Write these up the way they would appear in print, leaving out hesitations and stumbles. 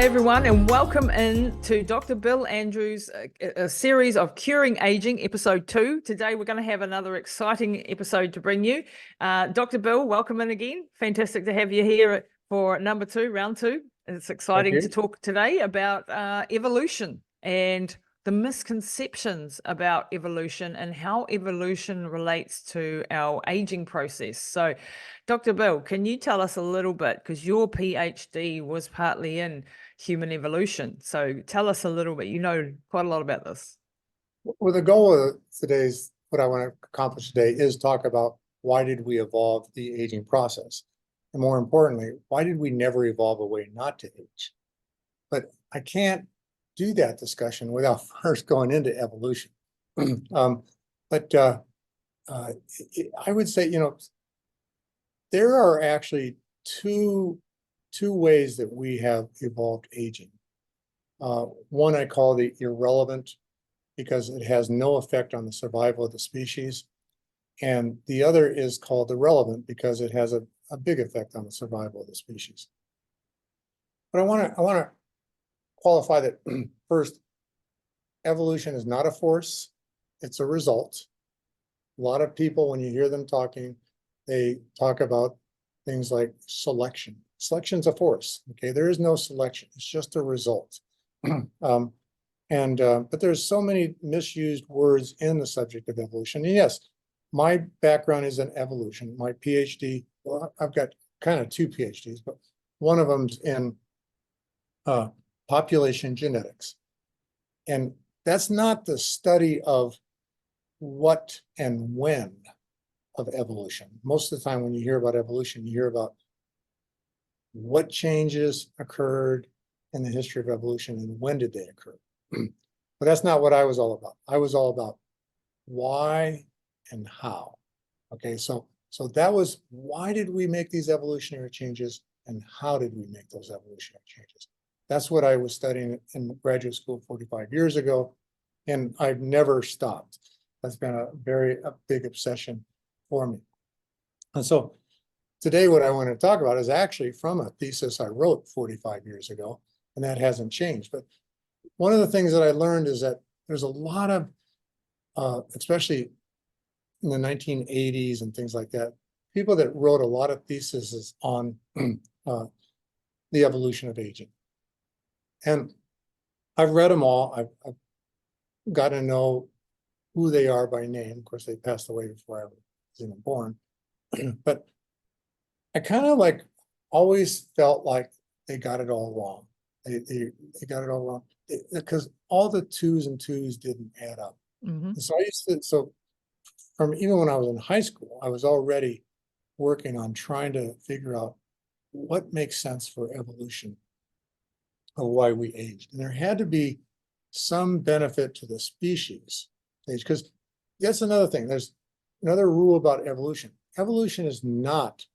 Hi, everyone, and welcome in to Dr. Bill Andrews' a series of Curing Aging, episode 2. Today, we're going to have another exciting episode to bring you. Dr. Bill, welcome in again. Fantastic to have you here for number 2, round 2. It's exciting to talk today about evolution and the misconceptions about evolution and how evolution relates to our aging process. So, Dr. Bill, can you tell us a little bit, because your PhD was partly in human evolution. So tell us a little bit. You know quite a lot about this. Well, the goal of today's, what I want to accomplish today is talk about why did we evolve the aging process? And more importantly, why did we never evolve a way not to age? But I can't do that discussion without first going into evolution. I would say, there are actually two ways that we have evolved aging. One I call the irrelevant, because it has no effect on the survival of the species. And the other is called the relevant, because it has a big effect on the survival of the species. But I want to qualify that first, evolution is not a force, it's a result. A lot of people, when you hear them talking, they talk about things like selection. Selection's a force, okay? There is no selection, it's just a result. But there's so many misused words in the subject of evolution. And yes, my background is in evolution. My PhD, well, I've got kind of 2 PhDs, but one of them's in population genetics. And that's not the study of what and when of evolution. Most of the time when you hear about evolution, you hear about what changes occurred in the history of evolution and when did they occur. But that's not what I was all about. I was all about why and how. Okay, so that was, why did we make these evolutionary changes and how did we make those evolutionary changes? That's what I was studying in graduate school 45 years ago, and I've never stopped. That's been a big obsession for me. And so today what I want to talk about is actually from a thesis I wrote 45 years ago, and that hasn't changed. But one of the things that I learned is that there's a lot of, especially in the 1980s and things like that, people that wrote a lot of theses on the evolution of aging. And I've read them all. I've got to know who they are by name. Of course, they passed away before I was even born. But I kind of always felt like they got it all wrong. They got it all wrong because all the 2s and 2s didn't add up. Mm-hmm. So from even when I was in high school, I was already working on trying to figure out what makes sense for evolution of why we aged. And there had to be some benefit to the species, because that's another thing. There's another rule about evolution. Evolution is not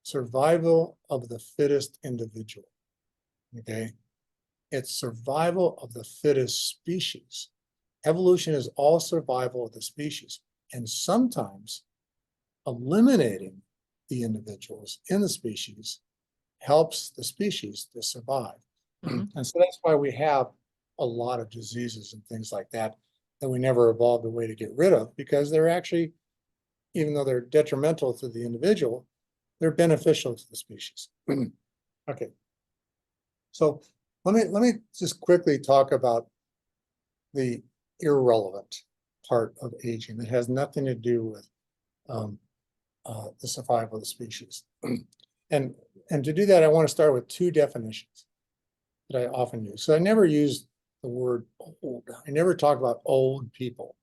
survival of the fittest individual, okay? It's survival of the fittest species. Evolution is all survival of the species. And sometimes eliminating the individuals in the species helps the species to survive. Mm-hmm. And so that's why we have a lot of diseases and things like that we never evolved a way to get rid of, because they're actually, even though they're detrimental to the individual, they're beneficial to the species. Okay, so let me just quickly talk about the irrelevant part of aging that has nothing to do with the survival of the species. And to do that, I want to start with 2 definitions that I often use. So I never use the word old. I never talk about old people.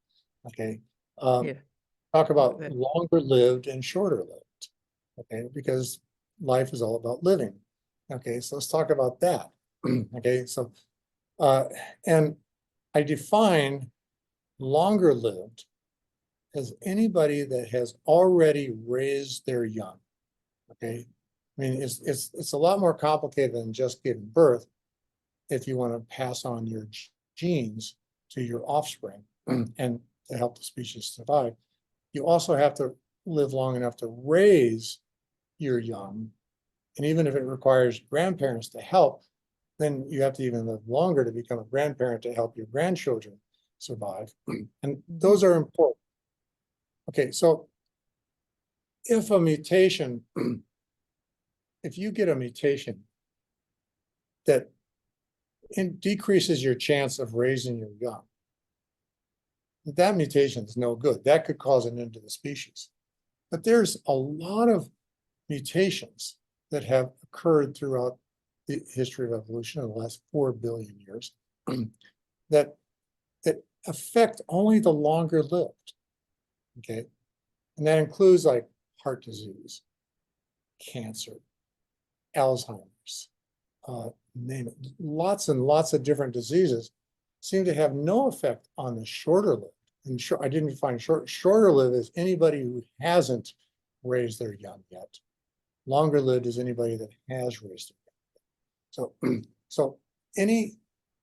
Okay. Talk about longer lived and shorter lived. Okay, because life is all about living. Okay, so let's talk about that. Okay, so and I define longer lived as anybody that has already raised their young. Okay, I mean it's a lot more complicated than just giving birth. If you want to pass on your genes to your offspring and to help the species survive, you also have to live long enough to raise your young. And even if it requires grandparents to help, then you have to even live longer to become a grandparent to help your grandchildren survive. And those are important. Okay, so if a mutation, if you get a mutation that decreases your chance of raising your young, that mutation is no good. That could cause an end to the species. But there's a lot of mutations that have occurred throughout the history of evolution in the last 4 billion years that affect only the longer lived. Okay, and that includes like heart disease, cancer, Alzheimer's, name it. Lots and lots of different diseases seem to have no effect on the shorter lived. And I didn't find shorter lived is anybody who hasn't raised their young yet. Longer lived is anybody that has raised their young. So any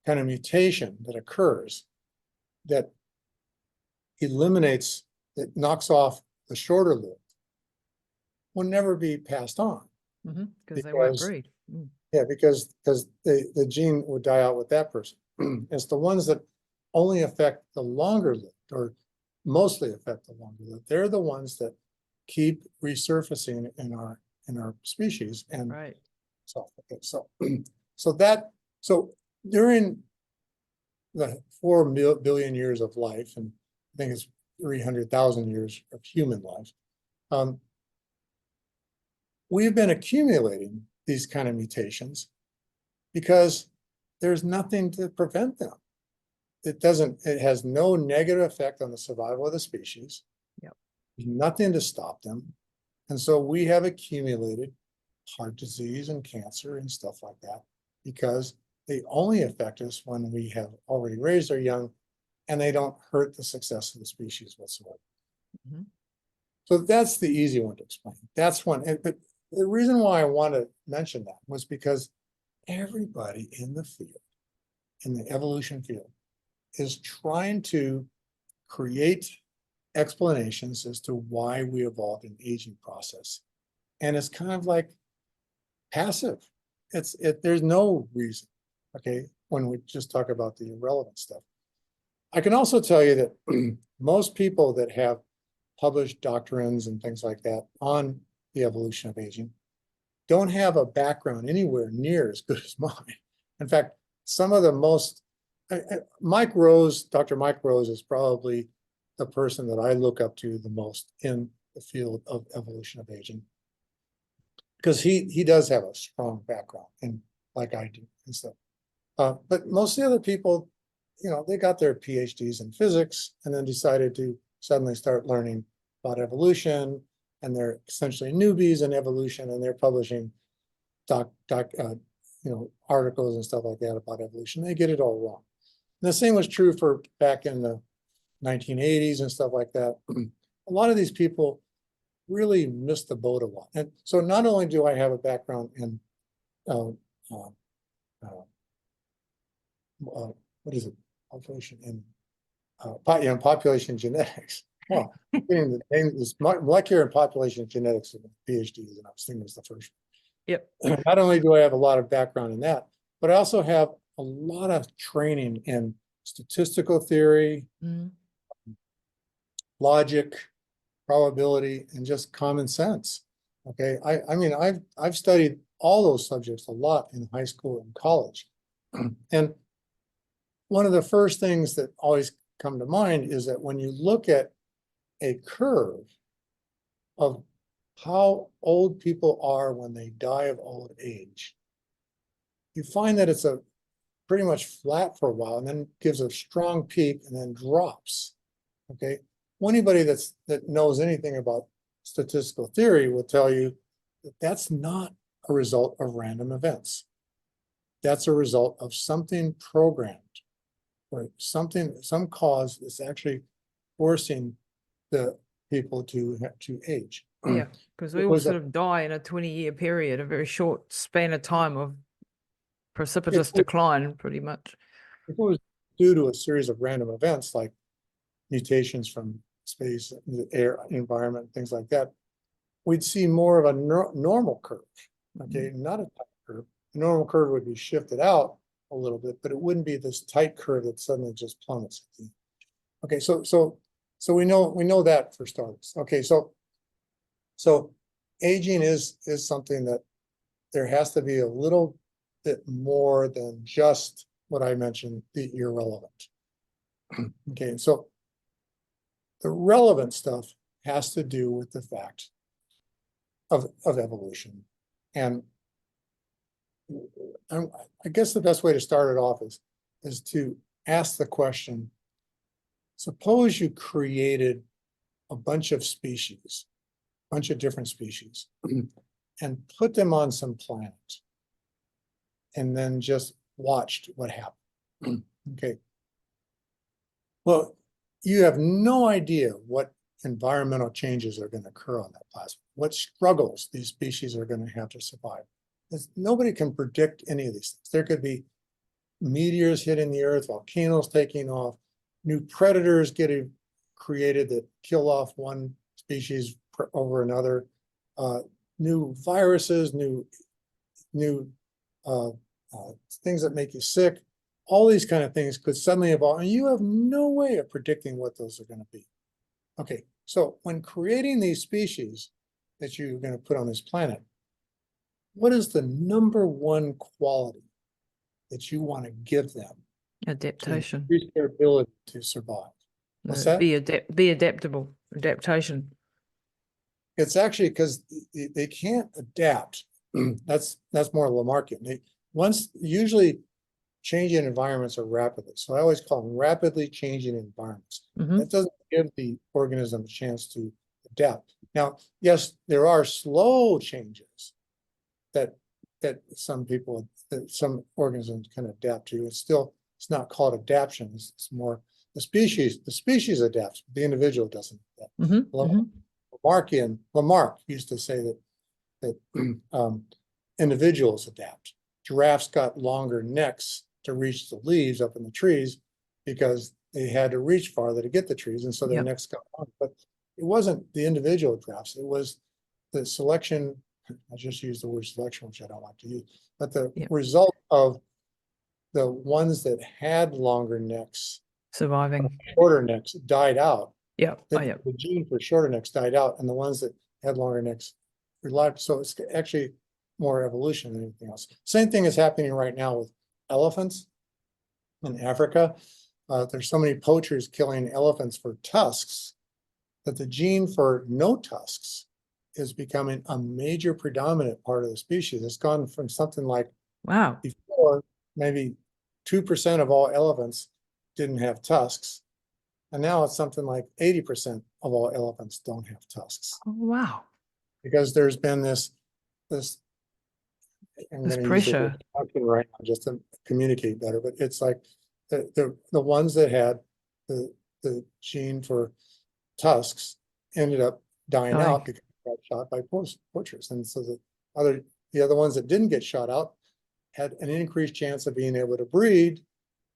kind of mutation that occurs that eliminates, that knocks off the shorter lived will never be passed on. Because they won't breed. Yeah, because the gene would die out with that person. It's the ones that only affect the longer lived, or mostly affect the longer lived. They're the ones that keep resurfacing in our species. And right. So during the 4 billion years of life, and I think it's 300,000 years of human life, we've been accumulating these kind of mutations because there's nothing to prevent them. It has no negative effect on the survival of the species. Yep. There's nothing to stop them. And so we have accumulated heart disease and cancer and stuff like that because they only affect us when we have already raised our young, and they don't hurt the success of the species whatsoever. So that's the easy one to explain. That's one. But the reason why I want to mention that was because everybody in the field, in the evolution field, is trying to create explanations as to why we evolved an aging process. And it's kind of like passive. There's no reason, okay, when we just talk about the irrelevant stuff. I can also tell you that most people that have published doctrines and things like that on the evolution of aging don't have a background anywhere near as good as mine. In fact, some of the most, Mike Rose, Dr. Mike Rose is probably the person that I look up to the most in the field of evolution of aging, because he does have a strong background, and like I do and stuff. But most of the other people, they got their PhDs in physics and then decided to suddenly start learning about evolution, and they're essentially newbies in evolution, and they're publishing articles and stuff like that about evolution. They get it all wrong. And the same was true for back in the 1980s and stuff like that. A lot of these people really missed the boat a lot. And so not only do I have a background in what is it? Population and population genetics. Well, getting the name is molecular and population genetics of PhDs, and I was thinking it was the first one. Yep. Not only do I have a lot of background in that, but I also have a lot of training in statistical theory, logic, probability, and just common sense. Okay, I mean, I've studied all those subjects a lot in high school and college, and one of the first things that always come to mind is that when you look at a curve of how old people are when they die of old age, you find that it's pretty much flat for a while and then gives a strong peak and then drops. Okay, anybody that knows anything about statistical theory will tell you that that's not a result of random events. That's a result of something programmed, or some cause that's actually forcing the people to age. Yeah, because we all sort of die in a 20-year period, a very short span of time of precipitous decline, pretty much. If it was due to a series of random events like mutations from space, the air, environment, things like that, we'd see more of a normal curve, okay, not a type curve. the normal curve would be shifted out a little bit, but it wouldn't be this tight curve that suddenly just plummets. Okay, so we know that for starters. Okay, so aging is something that there has to be a little bit more than just what I mentioned, the irrelevant. Okay, so the relevant stuff has to do with the fact of evolution. And I guess the best way to start it off is to ask the question, suppose you created a bunch of species, a bunch of different species, and put them on some planet, and then just watched what happened. Okay. Well, you have no idea what environmental changes are going to occur on that plasma, what struggles these species are going to have to survive. Nobody can predict any of these things. There could be meteors hitting the earth, volcanoes taking off, new predators getting created that kill off one species over another, new viruses, new things that make you sick. All these kind of things could suddenly evolve, and you have no way of predicting what those are going to be. Okay, so when creating these species that you're going to put on this planet, what is the number one quality that you want to give them? Adaptation. To increase their ability to survive. What's that? Be adaptable. Adaptation. It's actually because they can't adapt. That's more Lamarckian. Usually changing environments are rapidly. So I always call them rapidly changing environments. That doesn't give the organism a chance to adapt. Now, yes, there are slow changes that some organisms can adapt to. It's not called adaptation. It's more the species adapts, but the individual doesn't adapt. Lamarck used to say that individuals adapt. Giraffes got longer necks to reach the leaves up in the trees because they had to reach farther to get the trees, and so their necks got longer. But it wasn't the individual giraffes, it was the selection. I just used the word selection, which I don't like to use, but the result of the ones that had longer necks, surviving, shorter necks died out. The gene for shorter necks died out, and the ones that had longer necks relied. So it's actually more evolution than anything else. Same thing is happening right now with elephants in Africa. There's so many poachers killing elephants for tusks that the gene for no tusks is becoming a major predominant part of the species. It's gone from something like, before, maybe 2% of all elephants didn't have tusks. And now it's something like 80% of all elephants don't have tusks. Oh, wow. Because there's been this pressure right now just to communicate better, but it's like the ones that had the gene for tusks ended up dying out because they got shot by poachers. And so the other ones that didn't get shot out had an increased chance of being able to breed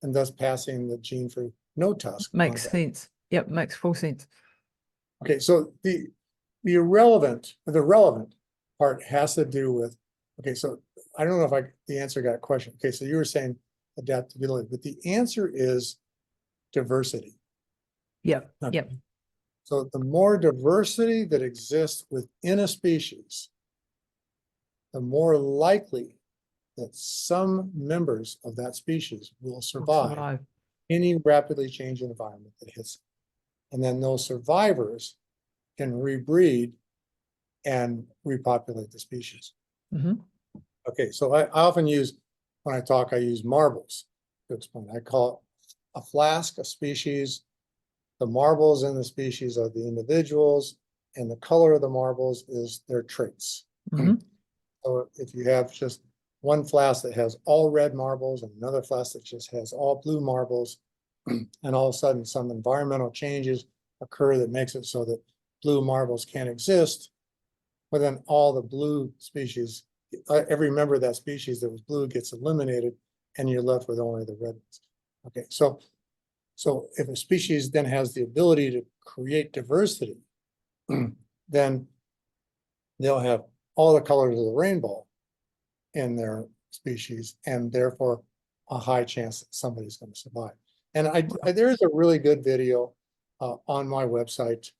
and thus passing the gene for no tusk. Makes sense. Yep, makes full sense. Okay, so the relevant part has to do with, okay, so I don't know if the answer got a question. Okay, so you were saying adaptability, but the answer is diversity. Yep. So the more diversity that exists within a species, the more likely that some members of that species will survive any rapidly changing environment that hits them. And then those survivors can rebreed and repopulate the species. Okay, so I often use, when I talk, I use marbles to explain. I call it a flask, a species. The marbles in the species are the individuals, and the color of the marbles is their traits. So if you have just one flask that has all red marbles and another flask that just has all blue marbles, and all of a sudden some environmental changes occur that makes it so that blue marbles can't exist, but then all the blue species, every member of that species that was blue gets eliminated, and you're left with only the red ones. Okay, so if a species then has the ability to create diversity, then they'll have all the colors of the rainbow in their species, and therefore a high chance that somebody's going to survive. And there is a really good video on my website.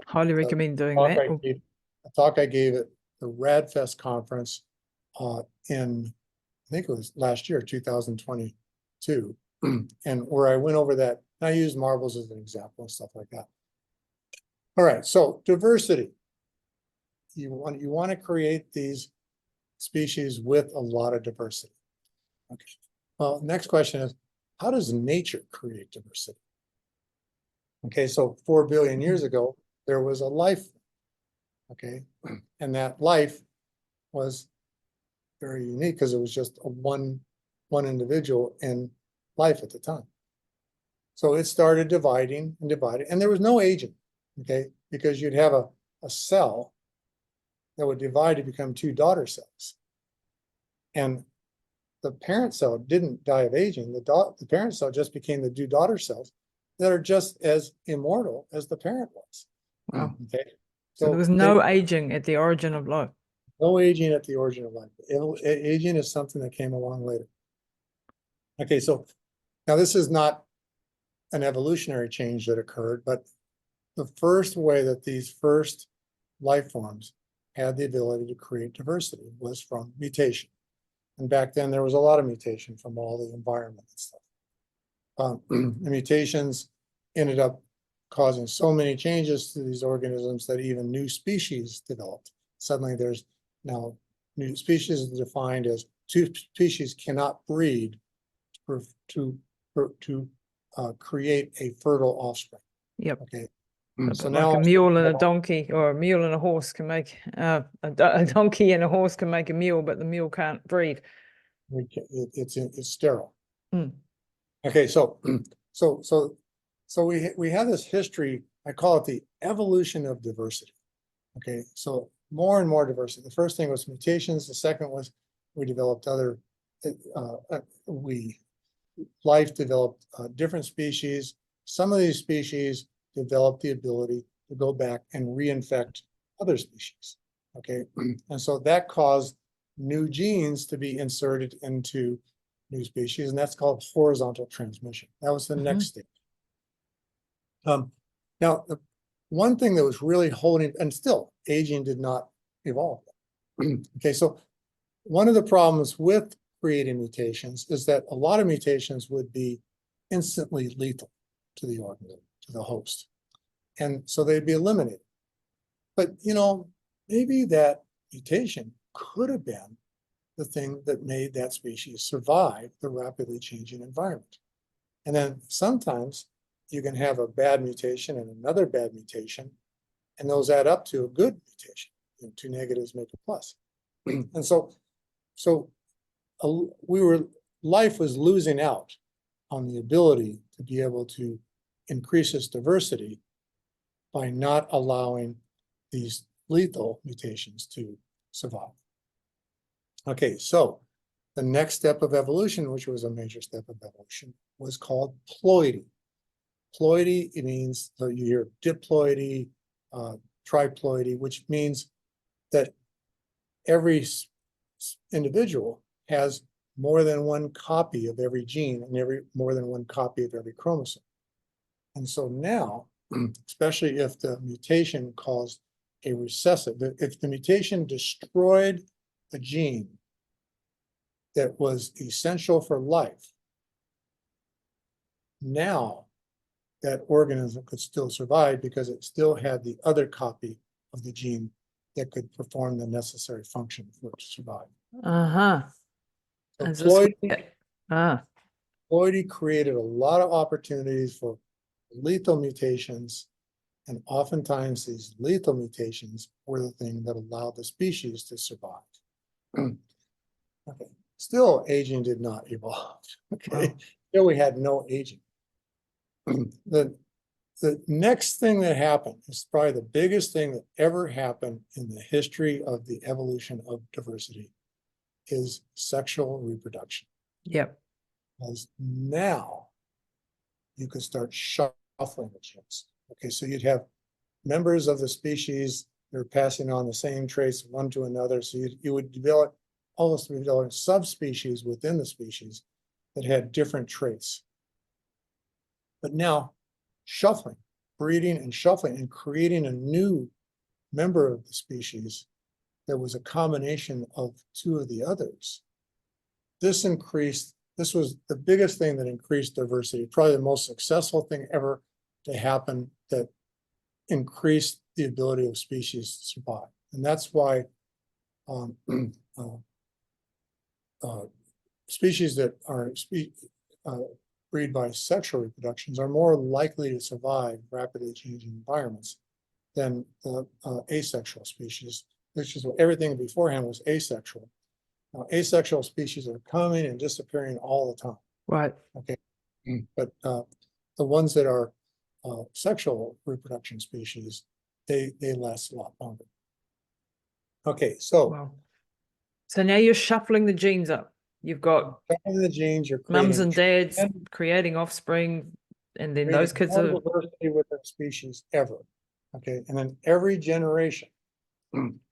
Highly recommend doing talk that. a talk I gave at the RADFest conference in, I think it was last year, 2022, and where I went over that. And I used marbles as an example and stuff like that. All right, so diversity. You want to create these species with a lot of diversity. Okay. Well, next question is, how does nature create diversity? Okay, so 4 billion years ago, there was a life. Okay, and that life was very unique because it was just a one individual in life at the time. So it started dividing and dividing, and there was no aging. Okay, because you'd have a cell that would divide to become 2 daughter cells. And the parent cell didn't die of aging. The parent cell just became the 2 daughter cells that are just as immortal as the parent was. Wow. Okay. So there was no aging at the origin of life. No aging at the origin of life. Aging is something that came along later. Okay, so now this is not an evolutionary change that occurred, but the first way that these first life forms had the ability to create diversity was from mutation. And back then there was a lot of mutation from all the environment and stuff. The mutations ended up causing so many changes to these organisms that even new species developed. Suddenly there's now new species defined as 2 species cannot breed to create a fertile offspring. Yep. Okay. So like now a mule and a donkey, or a mule and a horse can make a donkey and a horse can make a mule, but the mule can't breed. It's sterile. Mm. Okay, so we have this history. I call it the evolution of diversity. Okay, so more and more diversity. The first thing was mutations. The second was we developed other. Life developed different species. Some of these species developed the ability to go back and reinfect other species. Okay, and so that caused new genes to be inserted into new species, and that's called horizontal transmission. That was the next stage. Now, the one thing that was really holding, and still aging did not evolve. Okay, so one of the problems with creating mutations is that a lot of mutations would be instantly lethal to the organism, to the host. And so they'd be eliminated. But, maybe that mutation could have been the thing that made that species survive the rapidly changing environment. And then sometimes you can have a bad mutation and another bad mutation, and those add up to a good mutation. 2 negatives make a plus. And so life was losing out on the ability to be able to increase its diversity by not allowing these lethal mutations to survive. Okay, so the next step of evolution, which was a major step of evolution, was called ploidy. Ploidy, it means, so you hear diploidy, triploidy, which means that every individual has more than one copy of every gene and more than one copy of every chromosome. And so now, especially if the mutation caused a recessive, if the mutation destroyed a gene that was essential for life, now that organism could still survive because it still had the other copy of the gene that could perform the necessary function for it to survive. So ploidy created a lot of opportunities for lethal mutations, and oftentimes these lethal mutations were the thing that allowed the species to survive. Okay. Still, aging did not evolve. Okay, wow. Still we had no aging. The next thing that happened is probably the biggest thing that ever happened in the history of the evolution of diversity is sexual reproduction. Yep. Because now you could start shuffling the genes. Okay, so you'd have members of the species that are passing on the same traits one to another. So you would develop almost we developed subspecies within the species that had different traits. But now shuffling, breeding and shuffling and creating a new member of the species that was a combination of two of the others. This was the biggest thing that increased diversity, probably the most successful thing ever to happen that increased the ability of species to survive. And that's why species that are breed by sexual reproductions are more likely to survive rapidly changing environments than the asexual species, which is what everything beforehand was asexual. Now, asexual species are coming and disappearing all the time. Right. Okay. But the ones that are sexual reproduction species, they last a lot longer. Okay, so Wow. So now you're shuffling the genes up. You've got the genes, you're mums and creating dads creating offspring, and then those kids more are diversity within species ever. Okay, and then every generation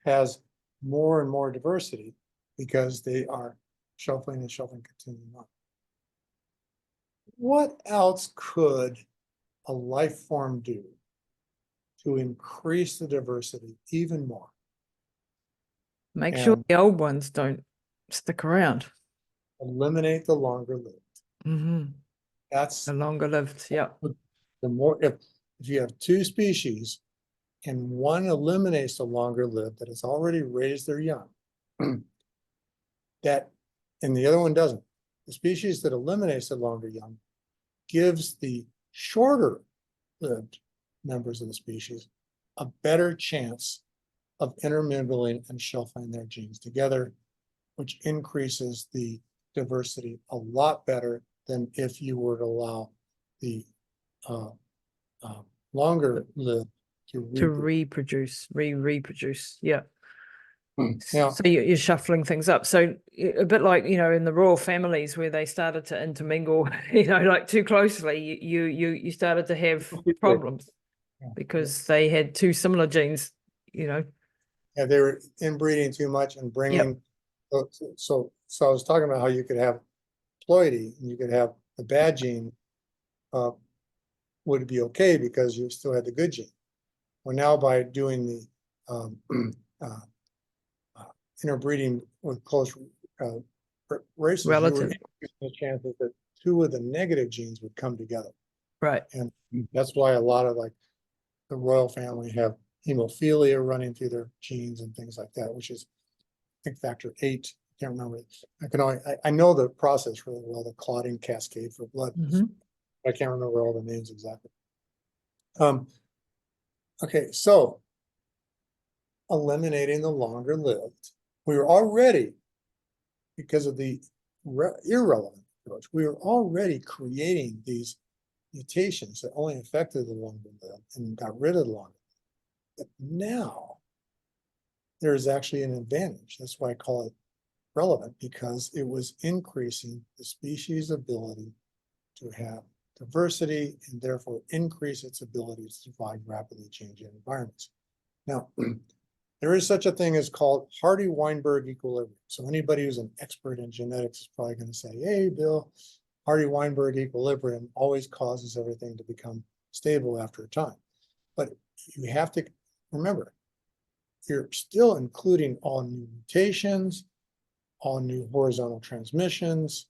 has more and more diversity because they are shuffling and shuffling continuing on. What else could a life form do to increase the diversity even more? make sure And the old ones don't stick around. eliminate the longer lived. Mm-hmm. That's The longer lived, yeah. the more, if you have two species and one eliminates the longer lived that has already raised their young, that, and the other one doesn't. The species that eliminates the longer young gives the shorter lived members of the species a better chance of intermingling and shuffling their genes together, which increases the diversity a lot better than if you were to allow the longer lived to reproduce. Yeah. Now, So you're shuffling things up. So a bit like, in the royal families where they started to intermingle, like too closely, you started to have problems because they had two similar genes, Yeah, they were inbreeding too much and bringing. Yep. So I was talking about how you could have ploidy and you could have the bad gene would be okay because you still had the good gene. Well, now by doing the interbreeding with close races, Relative. you were increasing the chances that two of the negative genes would come together. Right. And that's why a lot of like the royal family have hemophilia running through their genes and things like that, which is, I think, factor 8. I can't remember. I know the process really well, the clotting cascade for blood. Mm-hmm. I can't remember all the names exactly. Okay, so eliminating the longer lived. We were already, because of the irrelevant approach, we were already creating these mutations that only affected the longer lived and got rid of the longer lived. But now there is actually an advantage. That's why I call it relevant, because it was increasing the species' ability to have diversity and therefore increase its ability to survive rapidly changing environments. Now, there is such a thing as called Hardy-Weinberg equilibrium. So anybody who's an expert in genetics is probably going to say, hey, Bill, Hardy-Weinberg equilibrium always causes everything to become stable after a time. But you have to remember, you're still including all new mutations, all new horizontal transmissions,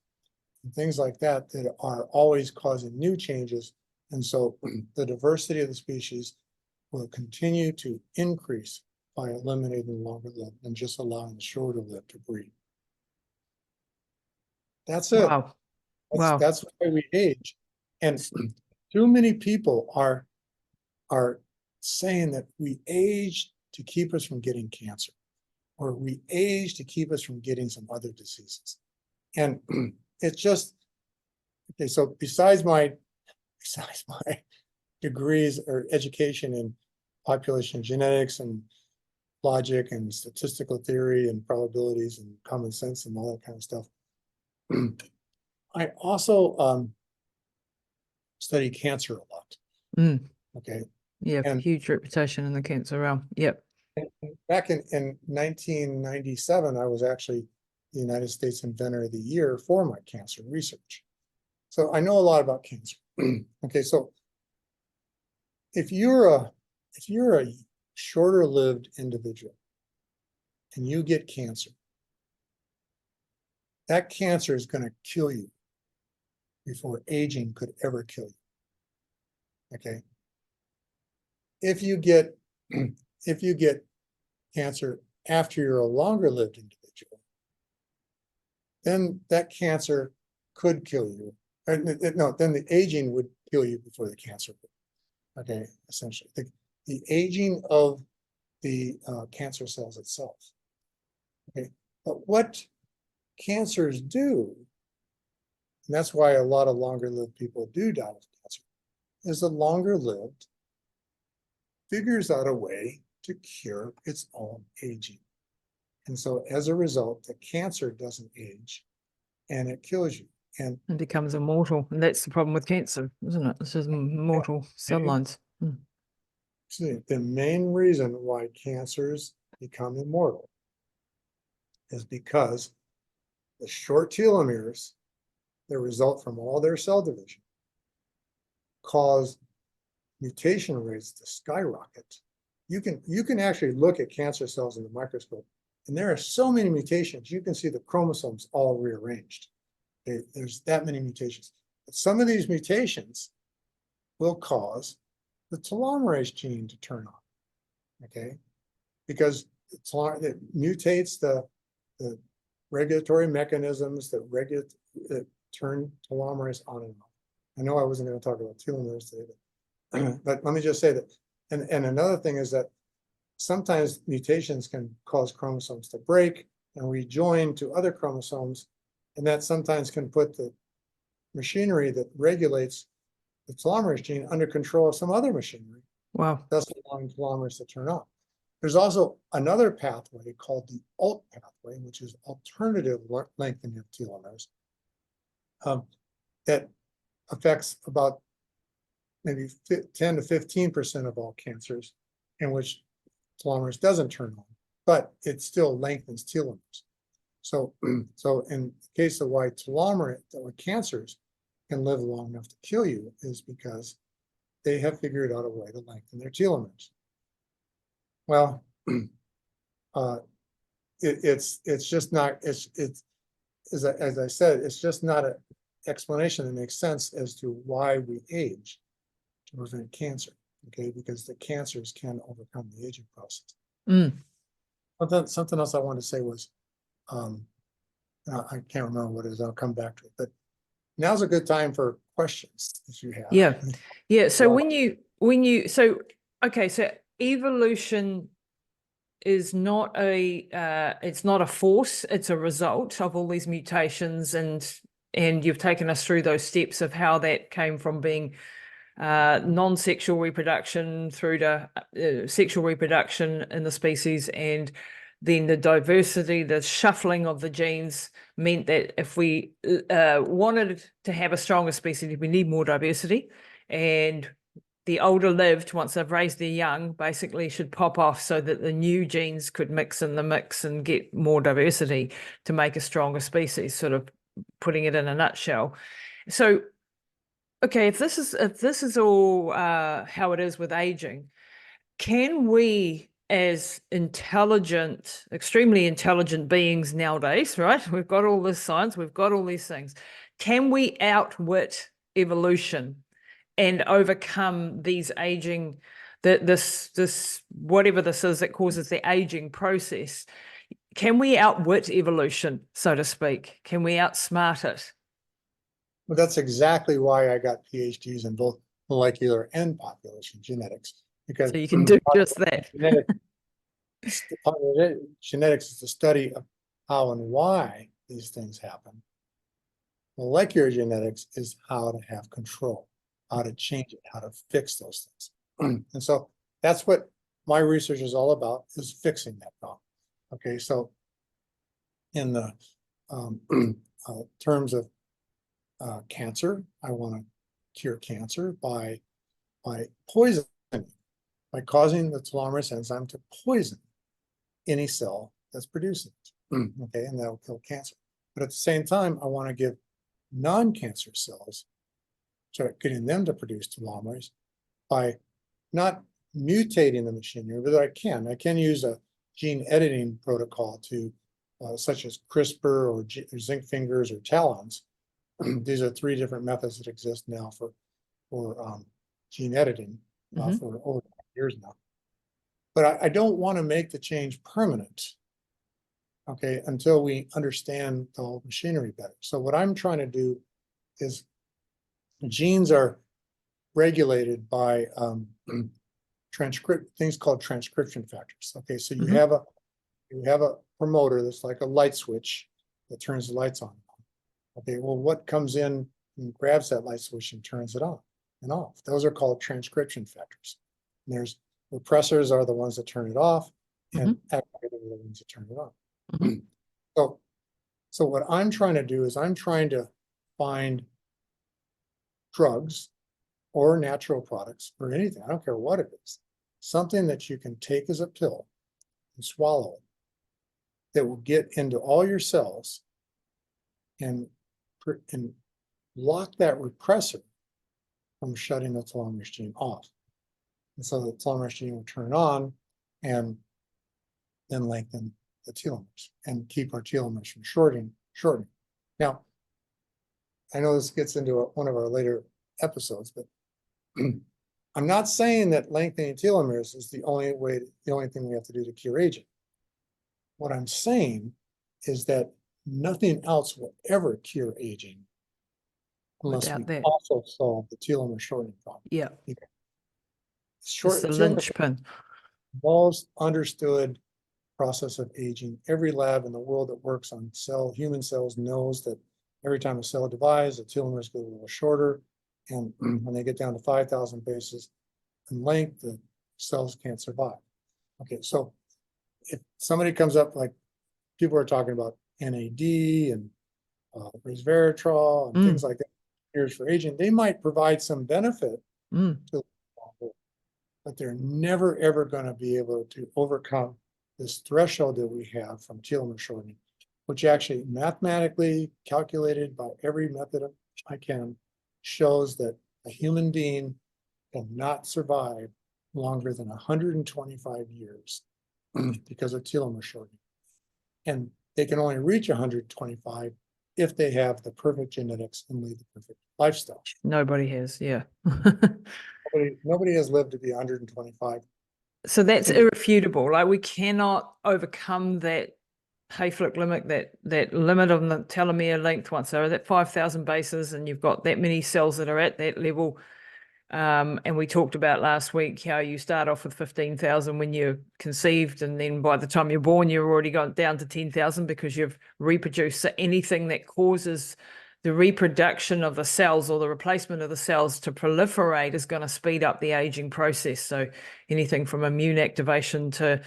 and things like that that are always causing new changes. And so the diversity of the species will continue to increase by eliminating longer lived and just allowing the shorter lived to breed. That's it. Wow. Wow. That's why we age. And too many people are saying that we age to keep us from getting cancer, or we age to keep us from getting some other diseases. And it's just, okay, so besides my degrees or education in population genetics and logic and statistical theory and probabilities and common sense and all that kind of stuff, I also study cancer a lot. Mm. Okay. Yeah, and huge reputation in the cancer realm. Yep. back in 1997, I was actually the United States Inventor of the Year for my cancer research. So I know a lot about cancer. Okay, so if you're a shorter lived individual and you get cancer, that cancer is going to kill you before aging could ever kill you. Okay. If you get cancer after you're a longer lived individual, then that cancer could kill you. No, then the aging would kill you before the cancer would. Okay, essentially. The aging of the cancer cells itself. Okay, but what cancers do, and that's why a lot of longer lived people do die of cancer, is the longer lived figures out a way to cure its own aging. And so as a result, the cancer doesn't age and it kills you. And becomes immortal. And that's the problem with cancer, isn't it? It's just immortal cell lines. the main reason why cancers become immortal is because the short telomeres that result from all their cell division cause mutation rates to skyrocket. You can actually look at cancer cells in the microscope, and there are so many mutations. You can see the chromosomes all rearranged. Okay, there's that many mutations. But some of these mutations will cause the telomerase gene to turn on. Okay, because it mutates the regulatory mechanisms that turn telomerase on and off. I know I wasn't going to talk about telomeres today, but let me just say that. And another thing is that sometimes mutations can cause chromosomes to break and rejoin to other chromosomes, and that sometimes can put the machinery that regulates the telomerase gene under control of some other machinery. Wow. Thus allowing telomeres to turn on. There's also another pathway called the ALT pathway, which is alternative lengthening of telomeres, that affects about maybe 10 to 15% of all cancers, in which telomerase doesn't turn on, but it still lengthens telomeres. So in the case of why cancers can live long enough to kill you is because they have figured out a way to lengthen their telomeres. Well, it's just not, as I said, it's just not an explanation that makes sense as to why we age to prevent cancer, okay? Because the cancers can overcome the aging process. Something else I wanted to say was, I can't remember what it is, I'll come back to it, but now's a good time for questions if you have. Yeah. So okay, so evolution is not it's not a force, it's a result of all these mutations, and you've taken us through those steps of how that came from being non-sexual reproduction through to sexual reproduction in the species, and then the diversity, the shuffling of the genes meant that if we wanted to have a stronger species, we need more diversity, and the older lived, once they've raised their young, basically should pop off so that the new genes could mix in the mix and get more diversity to make a stronger species, sort of putting it in a nutshell. So, okay, if this is all how it is with aging, can we, as intelligent, extremely intelligent beings nowadays, right? We've got all this science, we've got all these things. Can we outwit evolution and overcome these aging, this whatever this is that causes the aging process? Can we outwit evolution, so to speak? Can we outsmart it? Well, that's exactly why I got PhDs in both molecular and population genetics. Because so you can do just that. Genetics is the study of how and why these things happen. Molecular genetics is how to have control, how to change it, how to fix those things. And so that's what my research is all about, is fixing that problem. Okay, so in the terms of cancer, I want to cure cancer by poisoning, by causing the telomerase enzyme to poison any cell that's producing Okay, and that'll kill cancer. But at the same time, I want to give non-cancer cells, start getting them to produce telomeres by not mutating the machinery, but I can use a gene editing protocol to, such as CRISPR or zinc fingers or talons. These are 3 different methods that exist now for gene editing for over 5 years now. But I don't want to make the change permanent, okay, until we understand the whole machinery better. So what I'm trying to do is genes are regulated by things called transcription factors. Okay, so you have a promoter that's like a light switch that turns the lights on. Okay, well, what comes in and grabs that light switch and turns it on and off? Those are called transcription factors. And there's repressors are the ones that turn it off, and activators are the ones that turn it on. So what I'm trying to do is I'm trying to find drugs or natural products or anything, I don't care what it is, something that you can take as a pill and swallow it that will get into all your cells and lock that repressor from shutting the telomerase gene off. And so the telomerase gene will turn on and then lengthen the telomeres and keep our telomeres from shortening. Now, I know this gets into one of our later episodes, but I'm not saying that lengthening telomeres is the only thing we have to do to cure aging. What I'm saying is that nothing else will ever cure aging unless we also solve the telomere shortening problem. Yeah. It's the linchpin. Most understood process of aging. Every lab in the world that works on human cells knows that every time a cell divides, the telomeres get a little shorter. And when they get down to 5,000 bases in length, the cells can't survive. Okay, so if somebody comes up, like people are talking about NAD and resveratrol and things like that, cures for aging, they might provide some benefit to, but they're never ever going to be able to overcome this threshold that we have from telomere shortening, which actually mathematically calculated by every method I can shows that a human being cannot survive longer than 125 years because of telomere shortening. And they can only reach 125 if they have the perfect genetics and lead the perfect lifestyle. Nobody has, yeah. Nobody has lived to be 125. So that's irrefutable. Like, we cannot overcome that Hayflick limit, that limit on the telomere length once they're at 5,000 bases and you've got that many cells that are at that level. And we talked about last week how you start off with 15,000 when you're conceived, and then by the time you're born, you've already got down to 10,000 because you've reproduced. So anything that causes the reproduction of the cells or the replacement of the cells to proliferate is going to speed up the aging process. So anything from immune activation to,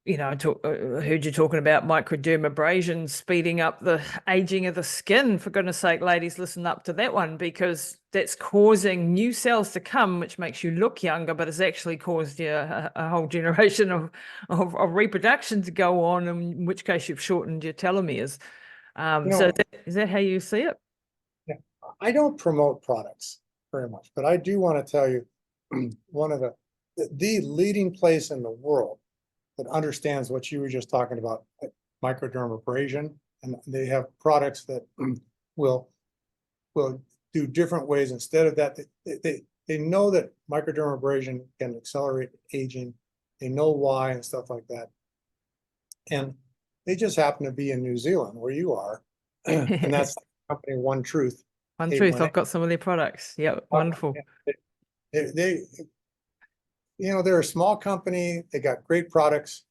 I heard you talking about microdermabrasion speeding up the aging of the skin. For goodness sake, ladies, listen up to that one, because that's causing new cells to come, which makes you look younger, but it's actually caused you a whole generation of reproduction to go on, in which case you've shortened your telomeres. So is that how you see it? Yeah, I don't promote products very much, but I do want to tell you one of the leading place in the world that understands what you were just talking about, microdermabrasion, and they have products that will do different ways. Instead of that, they know that microdermabrasion can accelerate aging. They know why and stuff like that. And they just happen to be in New Zealand, where you are, and that's the company One Truth. One Truth, I've got some of their products. Yeah, wonderful. They're a small company. They got great products.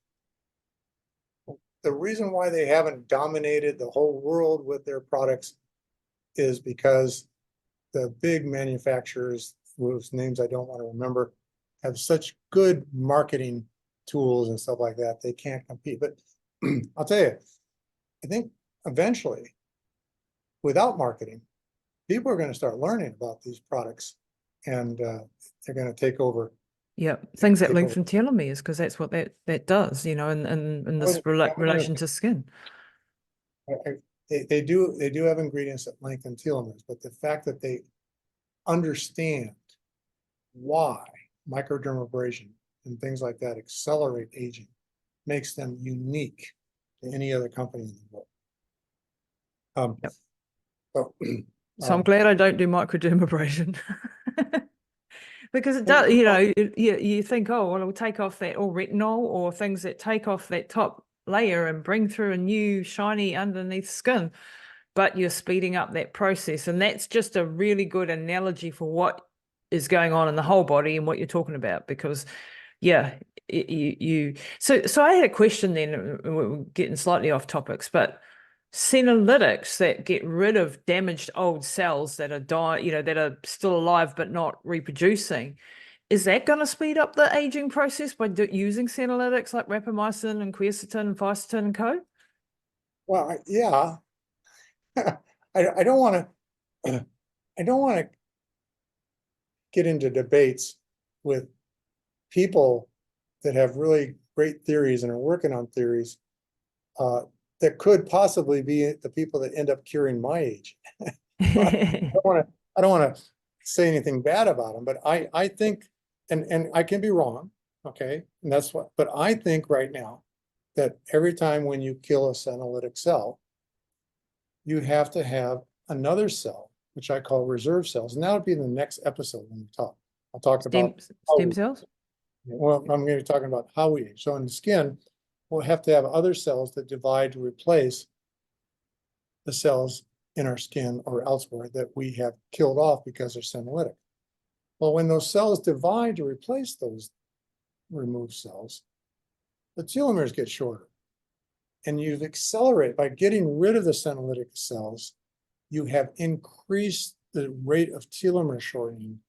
The reason why they haven't dominated the whole world with their products is because the big manufacturers, whose names I don't want to remember, have such good marketing tools and stuff like that. They can't compete. But I'll tell you, I think eventually, without marketing, people are going to start learning about these products, and they're going to take over Yeah, things that capable. lengthen telomeres, because that's what that does, you know, in this relation to skin. They do have ingredients that lengthen telomeres, but the fact that they understand why microdermabrasion and things like that accelerate aging makes them unique to any other company in the world. Yep. So, So I'm glad I don't do microdermabrasion. Because it does, you know, you think, oh, well, it'll take off that, or retinol, or things that take off that top layer and bring through a new shiny underneath skin, but you're speeding up that process. And that's just a really good analogy for what is going on in the whole body and what you're talking about. Because yeah, so I had a question then, we're getting slightly off topics, but senolytics that get rid of damaged old cells that are dying, you know, that are still alive but not reproducing, is that going to speed up the aging process by using senolytics like rapamycin and quercetin and fisetin and co? well, yeah, I don't want to, I don't want to get into debates with people that have really great theories and are working on theories that could possibly be the people that end up curing my age. I don't want to say anything bad about them, but I think, and I can be wrong, okay, and that's what. But I think right now that every time when you kill a senolytic cell, you have to have another cell, which I call reserve cells, and that'll be in the next episode when we talk. I'll talk about stem cells. Well, I'm going to be talking about how we age. So in the skin, we'll have to have other cells that divide to replace the cells in our skin or elsewhere that we have killed off because they're senolytic. Well, when those cells divide to replace those removed cells, the telomeres get shorter. And you've accelerated by getting rid of the senolytic cells, you have increased the rate of telomere shortening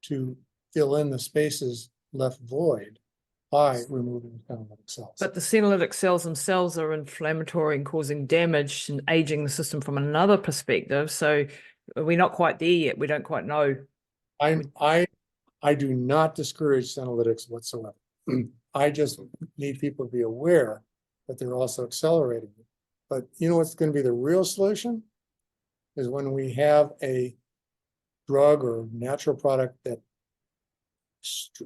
to fill in the spaces left void by removing senolytic cells. But the senolytic cells themselves are inflammatory and causing damage and aging the system from another perspective. So we're not quite there yet. We don't quite know. I do not discourage senolytics whatsoever. I just need people to be aware that they're also accelerating it. But you know what's going to be the real solution? Is when we have a drug or natural product that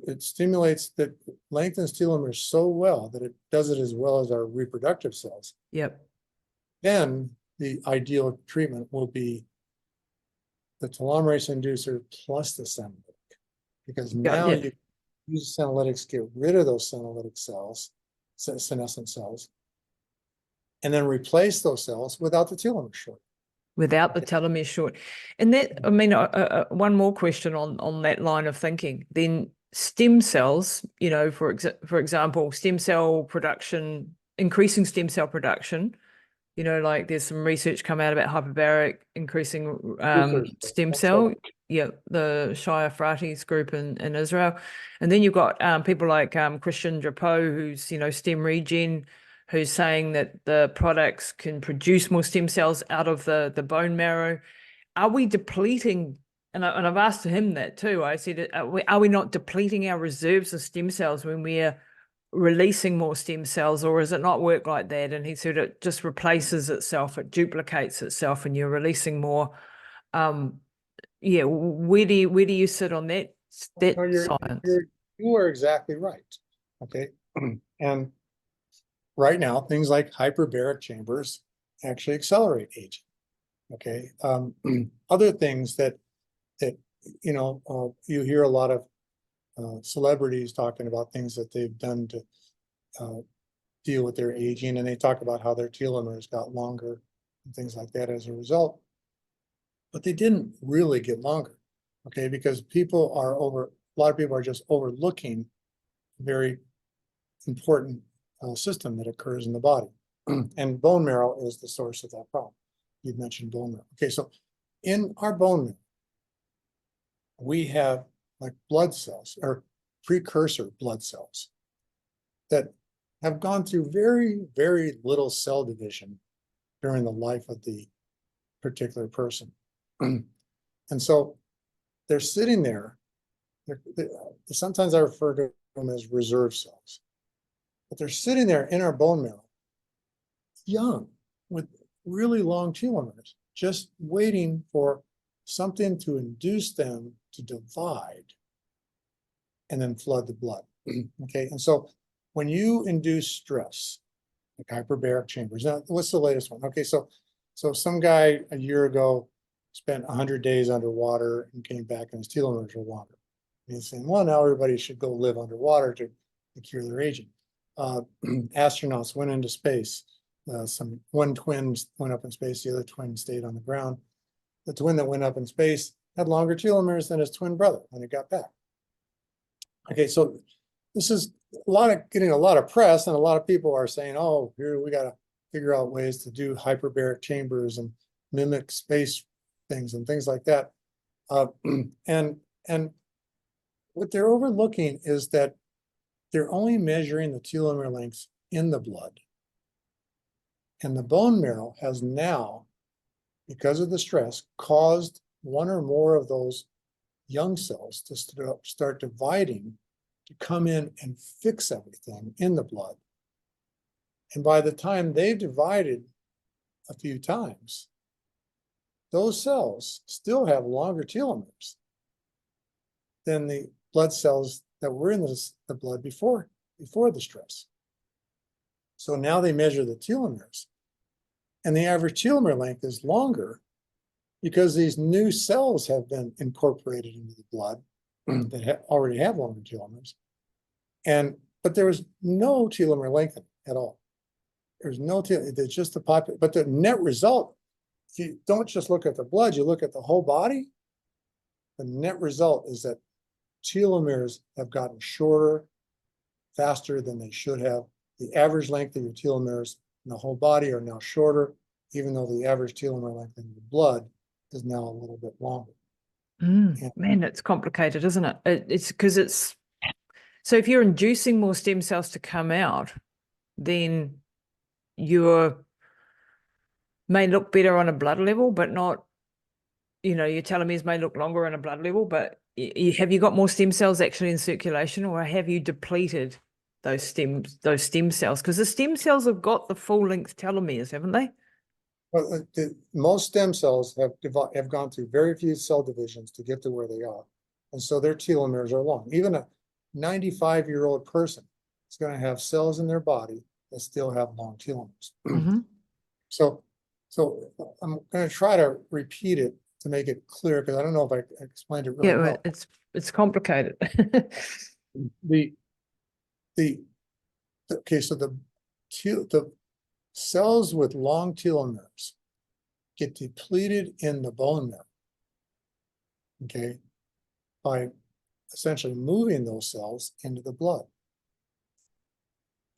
it stimulates, that lengthens telomeres so well that it does it as well as our reproductive cells. Yep. Then the ideal treatment will be the telomerase inducer plus the senolytic, because now you use senolytics, get rid of those senolytic cells, senescent cells, and then replace those cells without the telomere short. Without the telomere short. And that, I mean, one more question on that line of thinking. Then stem cells, you know, for example, stem cell production, increasing stem cell production, you know, like there's some research come out about hyperbaric increasing stem cell. Yeah, the Shia Frates group in Israel. And then you've got people like Christian Drapeau, who's, you know, Stemregen, who's saying that the products can produce more stem cells out of the bone marrow. Are we depleting, and I've asked him that too, I said, are we not depleting our reserves of stem cells when we're releasing more stem cells, or does it not work like that? And he said it just replaces itself, it duplicates itself, and you're releasing more. Yeah, where do you sit on that science? You are exactly right. Okay. And right now, things like hyperbaric chambers actually accelerate aging. Okay. Other things that you know, you hear a lot of celebrities talking about things that they've done to deal with their aging, and they talk about how their telomeres got longer and things like that as a result. But they didn't really get longer, okay? Because a lot of people are just overlooking a very important system that occurs in the body. And bone marrow is the source of that problem. You mentioned bone marrow. Okay, so in our bone marrow, we have like blood cells or precursor blood cells that have gone through very, very little cell division during the life of the particular person. And so they're sitting there sometimes I refer to them as reserve cells, but they're sitting there in our bone marrow, young, with really long telomeres, just waiting for something to induce them to divide and then flood the blood. Okay, and so when you induce stress, like hyperbaric chambers, now what's the latest one? Okay, so some guy a year ago spent 100 days underwater and came back and his telomeres were longer. And he's saying, well, now everybody should go live underwater to cure their aging. Astronauts went into space. One twin went up in space, the other twin stayed on the ground. The twin that went up in space had longer telomeres than his twin brother when he got back. Okay, so this is getting a lot of press, and a lot of people are saying, oh, here we got to figure out ways to do hyperbaric chambers and mimic space things and things like that. And what they're overlooking is that they're only measuring the telomere lengths in the blood. And the bone marrow has now, because of the stress, caused one or more of those young cells to start dividing, to come in and fix everything in the blood. And by the time they've divided a few times, those cells still have longer telomeres than the blood cells that were in the blood before the stress. So now they measure the telomeres, and the average telomere length is longer because these new cells have been incorporated into the blood that already have longer telomeres. But there was no telomere lengthening at all. There's no telomere, it's just the population. But the net result, if you don't just look at the blood, you look at the whole body, the net result is that telomeres have gotten shorter faster than they should have. The average length of your telomeres in the whole body are now shorter, even though the average telomere length in your blood is now a little bit longer. Man, it's complicated, isn't it? It's because so if you're inducing more stem cells to come out, then you may look better on a blood level, but not, your telomeres may look longer on a blood level, but have you got more stem cells actually in circulation, or have you depleted those stem cells? Because the stem cells have got the full length telomeres, haven't they? Well, most stem cells have gone through very few cell divisions to get to where they are. And so their telomeres are long. Even a 95-year-old person is going to have cells in their body that still have long telomeres. Mm-hmm. So I'm going to try to repeat it to make it clear, because I don't know if I explained it really well. It's complicated. Okay, so the cells with long telomeres get depleted in the bone marrow, okay, by essentially moving those cells into the blood.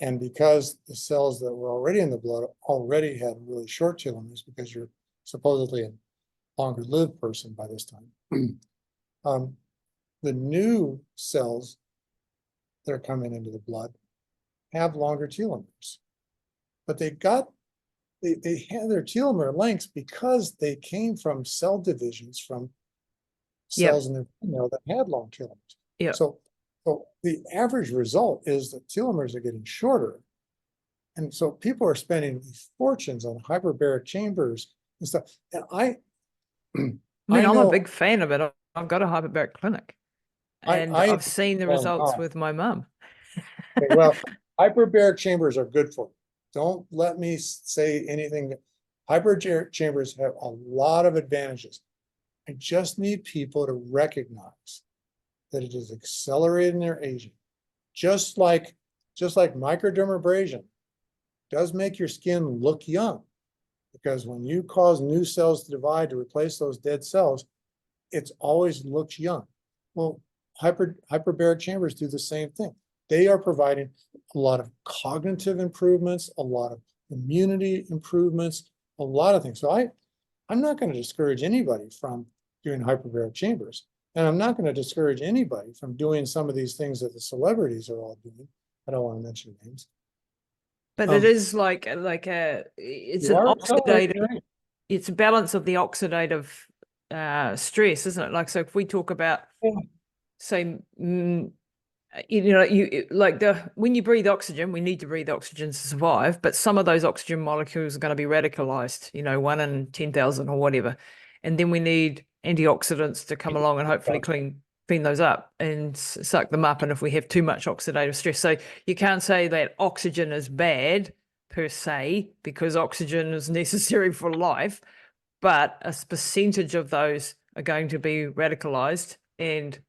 And because the cells that were already in the blood already had really short telomeres, because you're supposedly a longer lived person by this time, the new cells that are coming into the blood have longer telomeres. But they had their telomere lengths because they came from cell divisions from cells in their bone marrow that had long telomeres. Yeah. So the average result is that telomeres are getting shorter. And so people are spending fortunes on hyperbaric chambers and stuff. And I'm a big fan of it. I've got a hyperbaric clinic, and I've seen the results with my mum. Okay, well, hyperbaric chambers are good for you. Don't let me say anything. Hyperbaric chambers have a lot of advantages. I just need people to recognize that it is accelerating their aging. Just like microdermabrasion does make your skin look young, because when you cause new cells to divide to replace those dead cells, it always looks young. Well, hyperbaric chambers do the same thing. They are providing a lot of cognitive improvements, a lot of immunity improvements, a lot of things. So I'm not going to discourage anybody from doing hyperbaric chambers. And I'm not going to discourage anybody from doing some of these things that the celebrities are all doing. I don't want to mention names. But it is like it's an oxidative, it's a balance of the oxidative stress, isn't it? Like, so if we talk about So, when you breathe oxygen, we need to breathe oxygen to survive, but some of those oxygen molecules are going to be radicalized, 1 in 10,000 or whatever. And then we need antioxidants to come along and hopefully clean those up and suck them up. And if we have too much oxidative stress, so you can't say that oxygen is bad per se, because oxygen is necessary for life, but a percentage of those are going to be radicalized and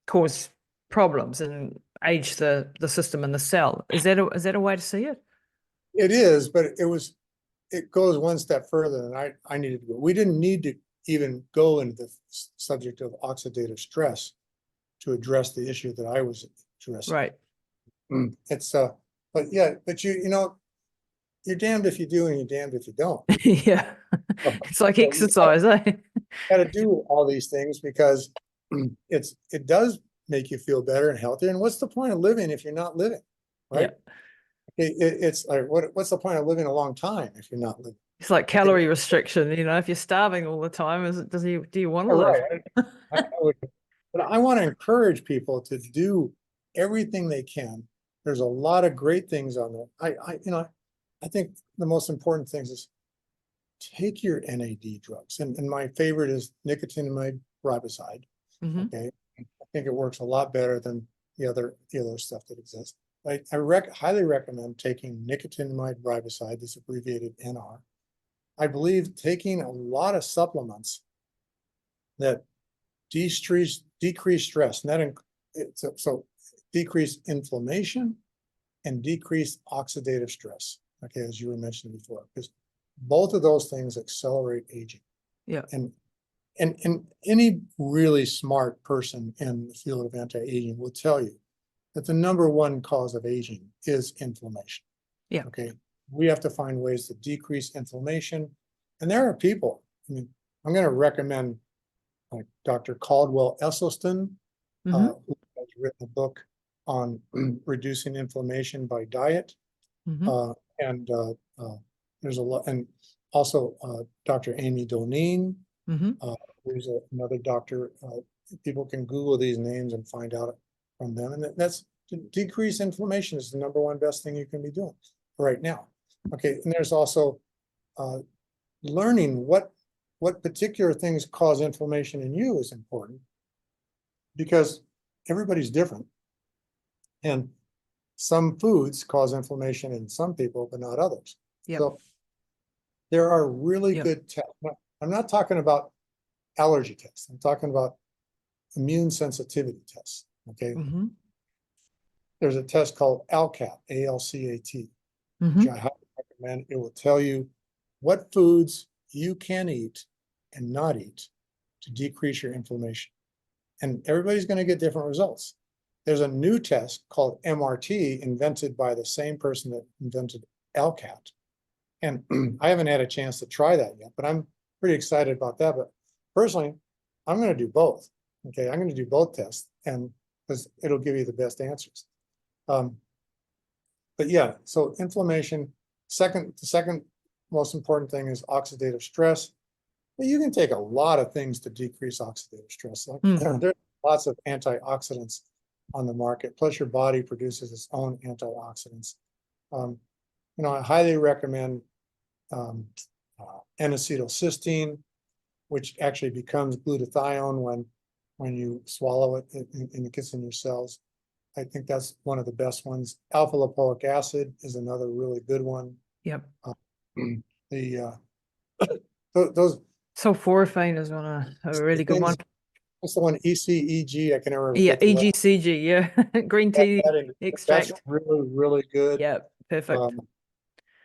cause problems and age the system and the cell. Is that a way to see it? It is, but it goes one step further than I needed to go. We didn't need to even go into the subject of oxidative stress to address the issue that I was addressing. Right. But you're damned if you do and you're damned if you don't. Yeah. It's like exercise, eh? Got to do all these things because it does make you feel better and healthier. And what's the point of living if you're not living, right? Yeah. It's like what's the point of living a long time if you're not living? It's like calorie restriction. If you're starving all the time, do you want to live? Right. But I want to encourage people to do everything they can. There's a lot of great things on there. I think the most important things is take your NAD drugs. And my favorite is nicotinamide riboside. Mm-hmm. Okay. I think it works a lot better than the other stuff that exists. I highly recommend taking nicotinamide riboside, this abbreviated NR. I believe taking a lot of supplements that decrease stress, and so decrease inflammation and decrease oxidative stress. Okay, as you were mentioning before, because both of those things accelerate aging. Yeah. And any really smart person in the field of anti-aging will tell you that the number one cause of aging is inflammation. Yeah. Okay. We have to find ways to decrease inflammation. And there are people, I'm going to recommend like Dr. Caldwell Esselstyn, who has written a book on reducing inflammation by diet. There's a lot, and also Dr. Amy Doneen, who's another doctor. People can Google these names and find out from them. And that's to decrease inflammation is the number one best thing you can be doing right now. Okay, and there's also learning what particular things cause inflammation in you is important, because everybody's different. And some foods cause inflammation in some people, but not others. Yep. So there are really good tests. I'm not talking about allergy tests. I'm talking about immune sensitivity tests. Okay. There's a test called ALCAT, ALCAT, which I highly recommend. It will tell you what foods you can eat and not eat to decrease your inflammation. And everybody's going to get different results. There's a new test called MRT invented by the same person that invented ALCAT. And I haven't had a chance to try that yet, but I'm pretty excited about that. But personally, I'm going to do both. Okay, I'm going to do both tests, and because it'll give you the best answers. But yeah, so inflammation. The second most important thing is oxidative stress. But you can take a lot of things to decrease oxidative stress. Like, there's lots of antioxidants on the market. Plus, your body produces its own antioxidants. I highly recommend N-acetylcysteine, which actually becomes glutathione when you swallow it and it gets in your cells. I think that's one of the best ones. Alpha lipoic acid is another really good one. Yep. Those sulforaphane is a really good one. What's the one? ECEG. I can never. Yeah, EGCG. Yeah, green tea extract. That's really, really good. Yeah, perfect.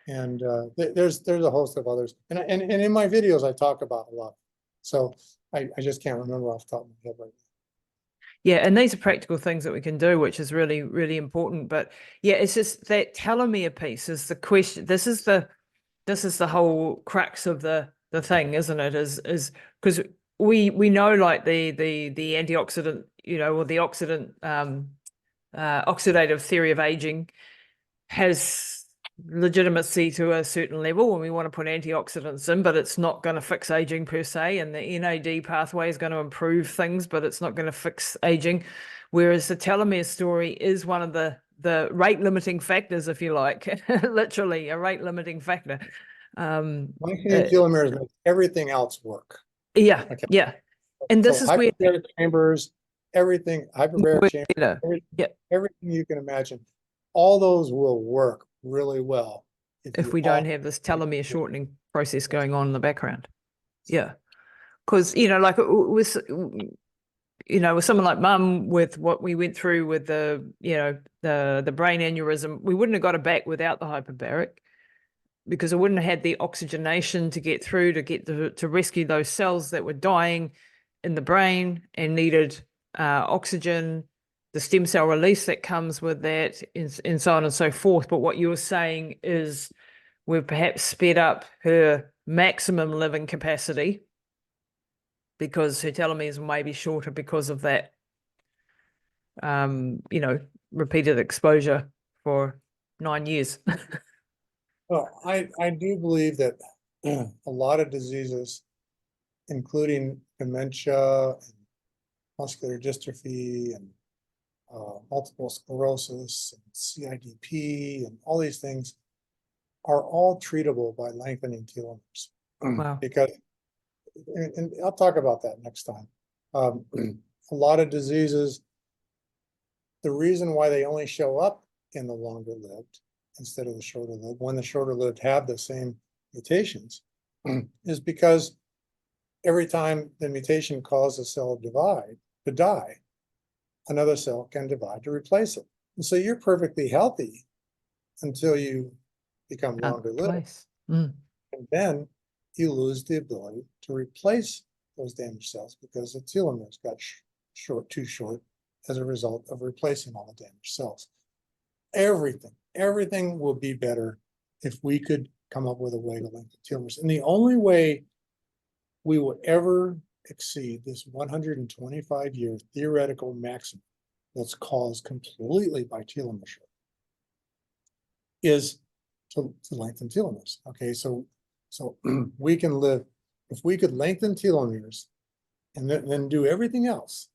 And there's a host of others, and in my videos I talk about a lot. So I just can't remember off the top of my head right now. Yeah, and these are practical things that we can do, which is really, really important. But yeah, it's just that telomere piece is the question. This is the whole crux of the thing, isn't it? Is because we know like the antioxidant, or the oxidative theory of aging has legitimacy to a certain level when we want to put antioxidants in, but it's not going to fix aging per se. And the NAD pathway is going to improve things, but it's not going to fix aging. Whereas the telomere story is one of the rate limiting factors, if you like, literally a rate limiting factor. Lengthening telomeres makes everything else work. Yeah, Okay. yeah. And this is where hyperbaric chambers, everything, hyperbaric chambers, everything you can imagine, all those will work really well if we don't have this telomere shortening process going on in the background. Yeah. Because, like with, with someone like mum, with what we went through with the brain aneurysm, we wouldn't have got it back without the hyperbaric, because it wouldn't have had the oxygenation to get through to rescue those cells that were dying in the brain and needed oxygen, the stem cell release that comes with that, and so on and so forth. But what you're saying is we've perhaps sped up her maximum living capacity because her telomeres may be shorter because of that, repeated exposure for 9 years. Well, I do believe that a lot of diseases, including dementia, and muscular dystrophy, and multiple sclerosis, and CIDP, and all these things, are all treatable by lengthening telomeres. Wow. Because, and I'll talk about that next time. A lot of diseases, the reason why they only show up in the longer lived instead of the shorter lived, when the shorter lived have the same mutations, is because every time the mutation causes a cell to die, another cell can divide to replace it. And so you're perfectly healthy until you become longer lived. And then you lose the ability to replace those damaged cells because the telomeres got too short as a result of replacing all the damaged cells. Everything will be better if we could come up with a way to lengthen telomeres. And the only way we will ever exceed this 125-year theoretical maximum that's caused completely by telomere shortening is to lengthen telomeres. Okay, so we can live, if we could lengthen telomeres and then do everything else.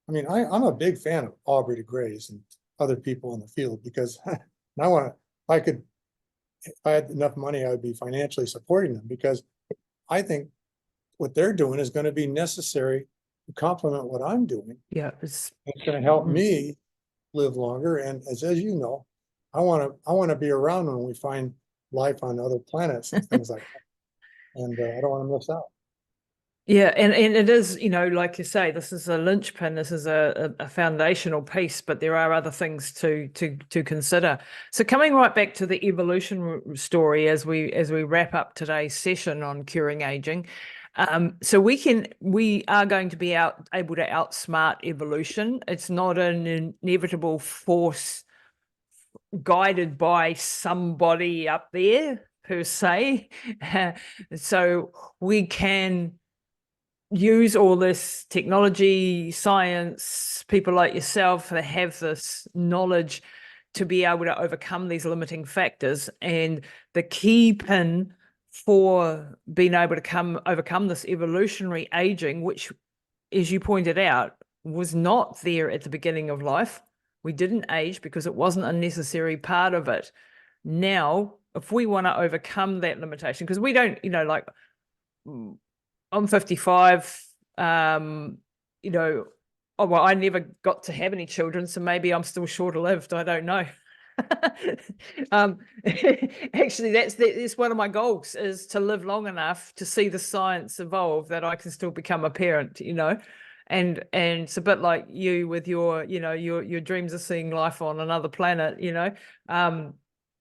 I mean, I'm a big fan of Aubrey de Grey's and other people in the field, because if I had enough money, I would be financially supporting them, because I think what they're doing is going to be necessary to complement what I'm doing. Yeah, it's going to help me live longer. And as you know, I want to be around when we find life on other planets and things like that. And I don't want to miss out. Yeah, and it is, like you say, this is a linchpin, this is a foundational piece, but there are other things to consider. So coming right back to the evolution story as we wrap up today's session on curing aging, so we are going to be able to outsmart evolution. It's not an inevitable force guided by somebody up there per se. So we can use all this technology, science, people like yourself that have this knowledge to be able to overcome these limiting factors. And the key pin for being able to overcome this evolutionary aging, which, as you pointed out, was not there at the beginning of life. We didn't age because it wasn't a necessary part of it. Now, if we want to overcome that limitation, because we don't, I'm 55, oh, well, I never got to have any children, so maybe I'm still shorter-lived. I don't know. Actually, that's one of my goals, is to live long enough to see the science evolve that I can still become a parent, and it's a bit like you with your dreams of seeing life on another planet.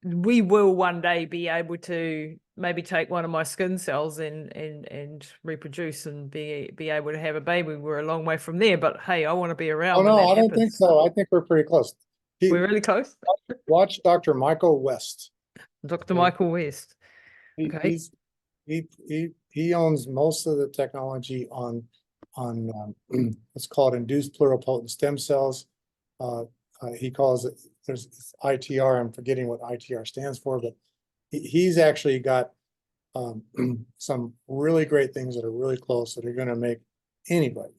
We will one day be able to maybe take one of my skin cells and reproduce and be able to have a baby. We're a long way from there, but hey, I want to be around. Oh no, I don't think so. I think we're pretty close. We're really close. Watch Dr. Michael West. Dr. Michael West. Okay. He owns most of the technology on what's called induced pluripotent stem cells. He calls it, there's ITR, I'm forgetting what ITR stands for, but he's actually got some really great things that are really close that are going to make anybody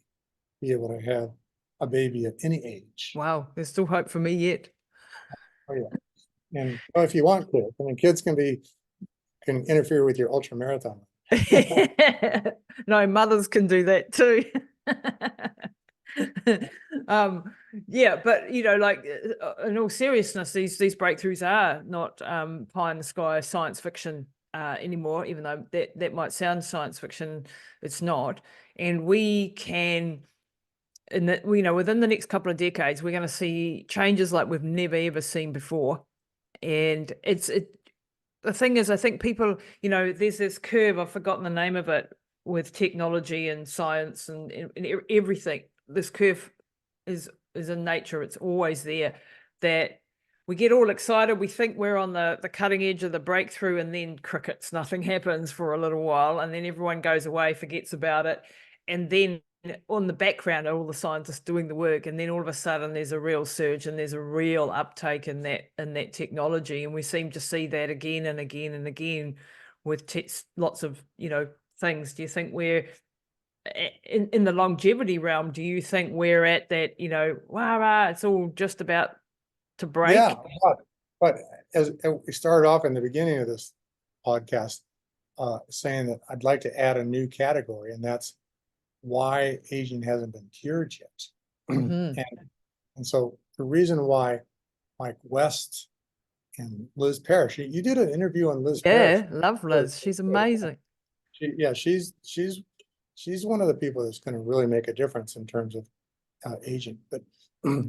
be able to have a baby at any age. Wow, there's still hope for me yet. Oh yeah, and well, if you want kids, I mean, kids can interfere with your ultra marathon. No, mothers can do that too. Yeah, but like in all seriousness, these breakthroughs are not pie in the sky science fiction anymore, even though that might sound science fiction. It's not. And we can, within the next couple of decades, we're going to see changes like we've never ever seen before. And the thing is, I think people, there's this curve, I've forgotten the name of it, with technology and science and everything. This curve is in nature. It's always there, that we get all excited. We think we're on the cutting edge of the breakthrough, and then crickets, nothing happens for a little while, and then everyone goes away, forgets about it. And then on the background are all the scientists doing the work, and then all of a sudden there's a real surge and there's a real uptake in that technology. And we seem to see that again and again and again with lots of things. Do you think we're in the longevity realm? Do you think we're at that wow, it's all just about to break? Yeah, but as we started off in the beginning of this podcast saying that I'd like to add a new category, and that's why aging hasn't been cured yet. Mm-hmm. And so the reason why Mike West and Liz Parrish, you did an interview on Liz Parrish. Yeah, love Liz. She's amazing. She's one of the people that's going to really make a difference in terms of aging. But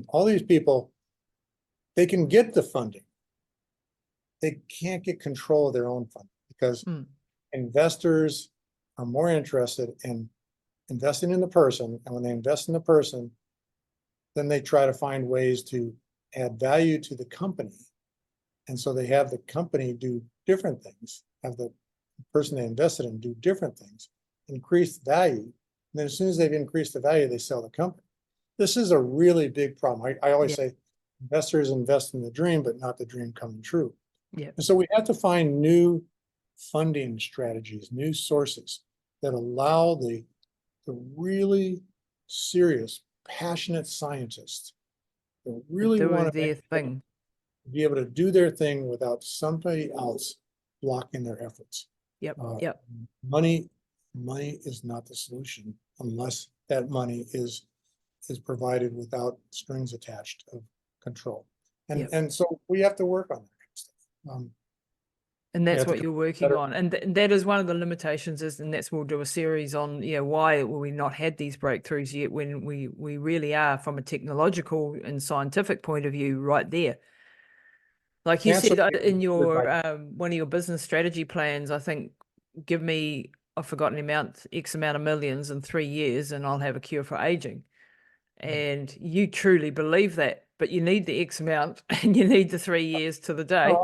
all these people, they can get the funding. They can't get control of their own funding because investors are more interested in investing in the person. And when they invest in the person, then they try to find ways to add value to the company. And so they have the company do different things, have the person they invested in do different things, increase value. And then as soon as they've increased the value, they sell the company. This is a really big problem. I always say investors invest in the dream, but not the dream coming true. Yeah. And so we have to find new funding strategies, new sources that allow the really serious, passionate scientists that really want to their thing, be able to do their thing without somebody else blocking their efforts. Yep. Money is not the solution unless that money is provided without strings attached of control. And so we have to work on that kind of stuff. And that's what you're working on. And that is one of the limitations and that's, we'll do a series on, why we not had these breakthroughs yet when we really are, from a technological and scientific point of view, right there. Like you said in your, one of your business strategy plans, I think, give me, I've forgotten the amount, X amount of millions in 3 years and I'll have a cure for aging. And you truly believe that, but you need the X amount and you need the 3 years to the day.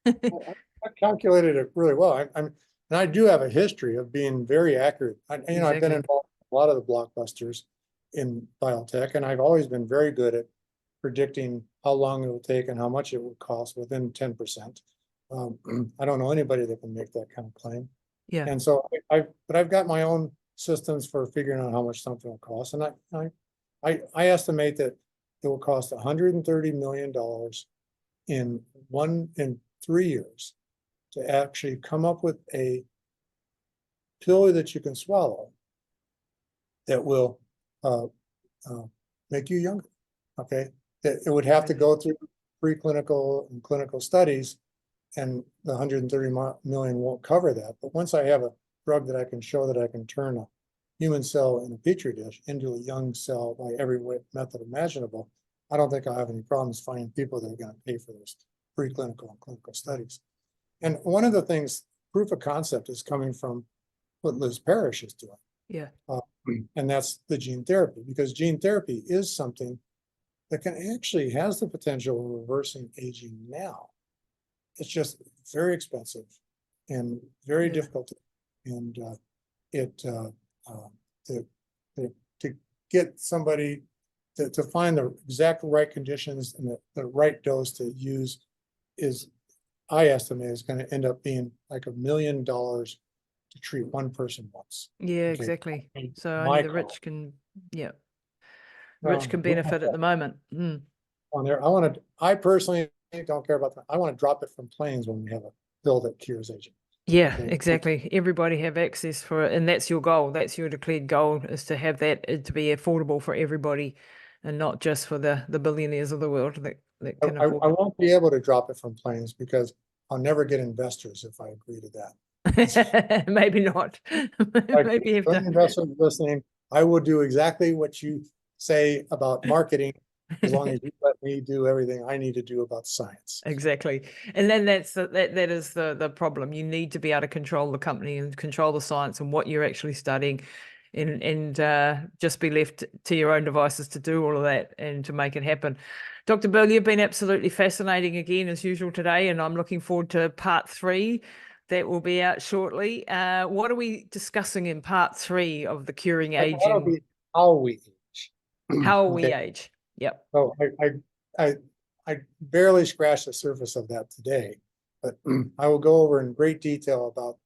I calculated it really well. And I do have a history of being very accurate. I've been involved in a lot of the blockbusters in biotech, and I've always been very good at predicting how long it will take and how much it will cost within 10%. I don't know anybody that can make that kind of claim. Yeah. And so but I've got my own systems for figuring out how much something will cost. And I estimate that it will cost $130 million in 3 years to actually come up with a pill that you can swallow that will make you younger. Okay, that it would have to go through preclinical and clinical studies, and the 130 million won't cover that. But once I have a drug that I can show that I can turn a human cell in a petri dish into a young cell by every method imaginable, I don't think I'll have any problems finding people that are going to pay for those preclinical and clinical studies. And one of the things, proof of concept, is coming from what Liz Parrish is doing. Yeah. And that's the gene therapy, because gene therapy is something that can actually has the potential of reversing aging now. It's just very expensive and very difficult. And to get somebody to find the exact right conditions and the right dose to use is I estimate is going to end up being like $1 million to treat one person once. Yeah, Okay. exactly. So only My the call. rich can, yeah, rich can We don't benefit at the moment. Mm. on there. I personally don't care about that. I want to drop it from planes when we have a pill that cures aging. Yeah, Okay. exactly. Everybody have access for it, and that's your goal. That's your declared goal, is to have that to be affordable for everybody, and not just for the billionaires of the world that can I afford won't be able to drop it from planes because I'll never get investors if I agree to that. it. Maybe not. Like, Maybe you have any to. investor listening, I will do exactly what you say about marketing, as long as you let me do everything I need to do about science. Exactly. And then that is the problem. You need to be able to control the company and control the science and what you're actually studying, and just be left to your own devices to do all of that and to make it happen. Dr. Bill, you've been absolutely fascinating again as usual today, and I'm looking forward to part 3 that will be out shortly. What are we discussing in part 3 of the curing That'll aging? be how we age. How we Okay. age. Yep. So I barely scratched the surface of that today, but I will go over in great detail about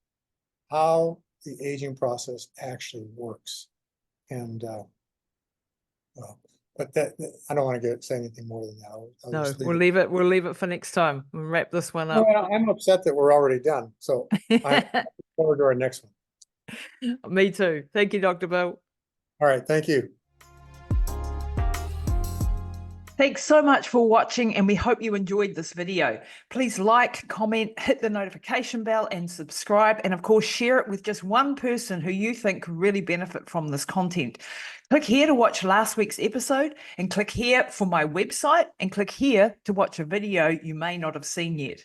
how the aging process actually works. And but I don't want to say anything more than that. I'll No, just we'll leave it. We'll leave it for next time. We'll wrap this one up. Well, I'm upset that we're already done. So I look forward to our next one. Me too. Thank you, Dr. Bill. All right. Thank you. Thanks so much for watching, and we hope you enjoyed this video. Please like, comment, hit the notification bell and subscribe, and of course share it with just one person who you think could really benefit from this content. Click here to watch last week's episode, and click here for my website, and click here to watch a video you may not have seen yet.